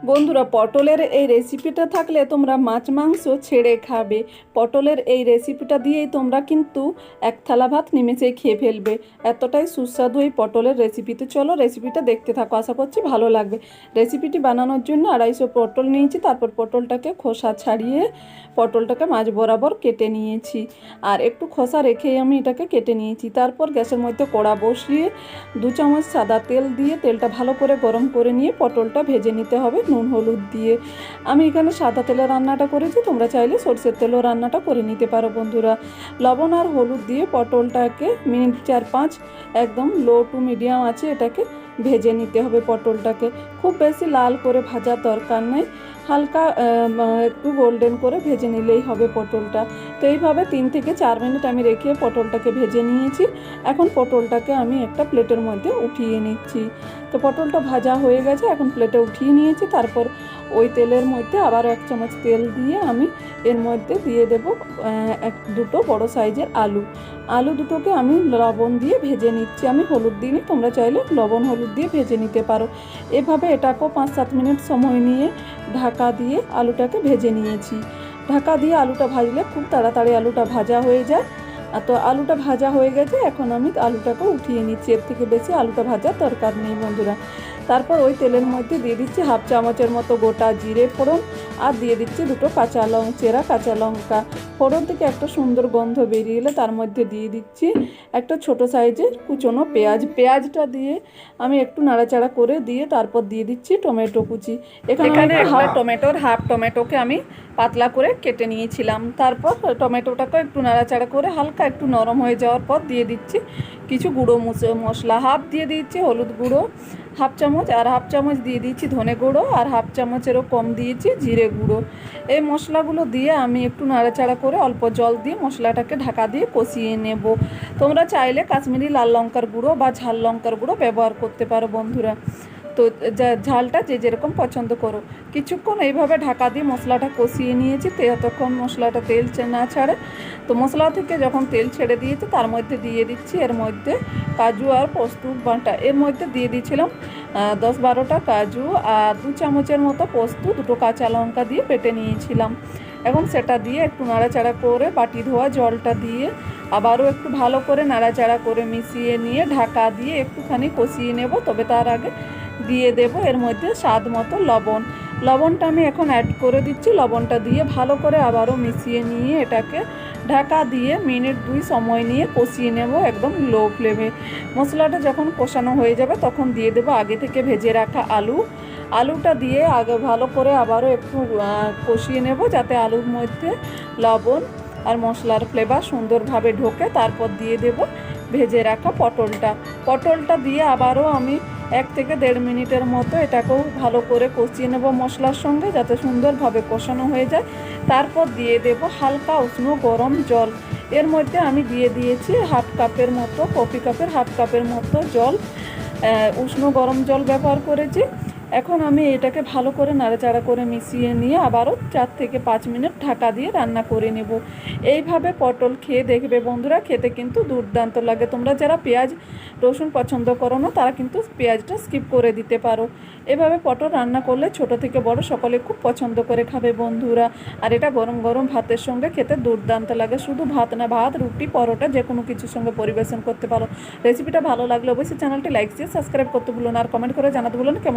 বন্ধুরা, পটলের এই রেসিপিটা থাকলে তোমরা মাছ মাংস ছেড়ে খাবে। পটলের এই রেসিপিটা দিয়েই তোমরা কিন্তু এক থালা ভাত নিমেষেই খেয়ে ফেলবে। এতটাই সুস্বাদু এই পটলের রেসিপিতে। চলো রেসিপিটা দেখতে থাকো, আশা করছি ভালো লাগবে। রেসিপিটি বানানোর জন্য 250 পটল নিয়েছি। তারপর পটলটাকে খোসা ছাড়িয়ে পটলটাকে মাঝ বরাবর কেটে নিয়েছি, আর একটু খোসা রেখেই আমি এটাকে কেটে নিয়েছি। তারপর গ্যাসের মধ্যে কড়া বসিয়ে 2 চামচ সাদা তেল দিয়ে তেলটা ভালো করে গরম করে নিয়ে পটলটা ভেজে নিতে হবে নুন হলুদ দিয়ে। আমি এখানে সাদা তেলে রান্নাটা করেছি, তোমরা চাইলে সরষের তেলও রান্নাটা করে নিতে পারো বন্ধুরা। লবণ আর হলুদ দিয়ে পটলটাকে মিনিট 4-5 একদম লো টু মিডিয়াম আছে এটাকে ভেজে নিতে হবে। পটলটাকে খুব বেশি লাল করে ভাজার দরকার নেই, হালকা একটু গোল্ডেন করে ভেজে নিলেই হবে পটলটা। তো এইভাবে 3 থেকে 4 মিনিট আমি রেখে পটলটাকে ভেজে নিয়েছি। এখন পটলটাকে আমি একটা প্লেটের মধ্যে উঠিয়ে নিচ্ছি। তো পটলটা ভাজা হয়ে গেছে, এখন প্লেটে উঠিয়ে নিয়েছি। তারপর ওই তেলের মধ্যে আবার 1 চামচ তেল দিয়ে আমি এর মধ্যে দিয়ে দেব দুটো বড় সাইজের আলু দুটোকে আমি লবণ দিয়ে ভেজে নিচ্ছি। আমি হলুদ দিইনি, তোমরা চাইলে লবণ হলুদ দিয়ে ভেজে নিতে পারো। এভাবে এটাকেও 5-7 মিনিট সময় নিয়ে ঢাকা দিয়ে আলুটাকে ভেজে নিয়েছি। ঢাকা দিয়ে আলুটা ভাজলে খুব তাড়াতাড়ি আলুটা ভাজা হয়ে যায়। তো আলুটা ভাজা হয়ে গেছে, এখন আমি আলুটাকে উঠিয়ে নিচ্ছি। এর থেকে বেশি আলুটা ভাজার দরকার নেই বন্ধুরা। তারপর ওই তেলের মধ্যে দিয়ে দিচ্ছি 1/2 চামচের মতো গোটা জিরে ফোড়ন, আর দিয়ে দিচ্ছি 2 চেরা কাঁচা লঙ্কা। ফোড়ন থেকে একটা সুন্দর গন্ধ বেরিয়ে এলে তার মধ্যে দিয়ে দিচ্ছি একটা ছোট সাইজের কুচনো পেঁয়াজটা দিয়ে আমি একটু নাড়াচাড়া করে দিয়ে তারপর দিয়ে দিচ্ছি টমেটো কুচি। এখানে হাফ টমেটোকে আমি পাতলা করে কেটে নিয়েছিলাম। তারপর টমেটোটাকে একটু নাড়াচাড়া করে হালকা একটু নরম হয়ে যাওয়ার পর দিয়ে দিচ্ছি কিছু গুঁড়ো মশলা। হাফ দিয়ে দিচ্ছি হলুদ গুঁড়ো 1/2 চামচ, আর 1/2 চামচ দিয়ে দিচ্ছি ধনে গুঁড়ো, আর 1/2 চামচেরও কম দিয়েছি জিরে গুঁড়ো। এই মশলাগুলো দিয়ে আমি একটু নাড়াচাড়া করে অল্প জল দিয়ে মশলাটাকে ঢাকা দিয়ে কষিয়ে নেব। তোমরা চাইলে কাশ্মীরি লাল লঙ্কার গুঁড়ো বা ঝাল লঙ্কার গুঁড়ো ব্যবহার করতে পারো বন্ধুরা। তো ঝালটা যে যেরকম পছন্দ করো। কিছুক্ষণ এইভাবে ঢাকা দিয়ে মশলাটা কষিয়ে নিয়েছি, ততক্ষণ মশলাটা তেল না ছাড়ে। তো মশলা থেকে যখন তেল ছেড়ে দিয়েছে তার মধ্যে দিয়ে দিচ্ছি এর মধ্যে কাজু আর পোস্ত বাটা। এর মধ্যে দিয়ে দিয়েছিলাম 10-12টা কাজু আর 2 চামচের মতো পোস্ত, 2 কাঁচা লঙ্কা দিয়ে বেটে নিয়েছিলাম। এখন সেটা দিয়ে একটু নাড়াচাড়া করে বাটি ধোয়া জলটা দিয়ে আবারও একটু ভালো করে নাড়াচাড়া করে মিশিয়ে নিয়ে ঢাকা দিয়ে একটুখানি কষিয়ে নেব। তবে তার আগে দিয়ে দেব এর মধ্যে স্বাদ মতো লবণটা আমি এখন অ্যাড করে দিচ্ছি। লবণটা দিয়ে ভালো করে আবারও মিশিয়ে নিয়ে এটাকে ঢাকা দিয়ে মিনিট 2 সময় নিয়ে কষিয়ে নেব একদম লো ফ্লেমে। মশলাটা যখন কষানো হয়ে যাবে তখন দিয়ে দেব আগে থেকে ভেজে রাখা আলুটা দিয়ে আগে ভালো করে আবারও একটু কষিয়ে নেব, যাতে আলুর মধ্যে লবণ আর মশলার ফ্লেভার সুন্দরভাবে ঢোকে। তারপর দিয়ে দেব ভেজে রাখা পটলটা দিয়ে আবারও আমি 1 থেকে 1.5 মিনিটের মতো এটাকেও ভালো করে কষিয়ে নেব মশলার সঙ্গে, যাতে সুন্দরভাবে কষানো হয়ে যায়। তারপর দিয়ে দেব হালকা উষ্ণ গরম জল। এর মধ্যে আমি দিয়ে দিয়েছি কফি কাপের হাফ কাপের মতো জল, উষ্ণ গরম জল ব্যবহার করেছি। এখন আমি এটাকে ভালো করে নাড়াচাড়া করে মিশিয়ে নিয়ে আবারও 4 থেকে 5 মিনিট ঢাকা দিয়ে রান্না করে নেব। এইভাবে পটল খেয়ে দেখবে বন্ধুরা, খেতে কিন্তু দুর্দান্ত লাগে। তোমরা যারা পেঁয়াজ রসুন পছন্দ করো না তারা কিন্তু পেঁয়াজটা স্কিপ করে দিতে পারো। এভাবে পটল রান্না করলে ছোট থেকে বড় সকলে খুব পছন্দ করে খাবে বন্ধুরা। আর এটা গরম গরম ভাতের সঙ্গে খেতে দুর্দান্ত লাগে। শুধু ভাত না, ভাত রুটি পরোটা যে কোনো কিছুর সঙ্গে পরিবেশন করতে পারো। রেসিপিটা ভালো লাগলে অবশ্যই চ্যানেলটি লাইক দিয়ে সাবস্ক্রাইব করতে ভুলো না, আর কমেন্ট করে জানাতে ভুলো না কেমন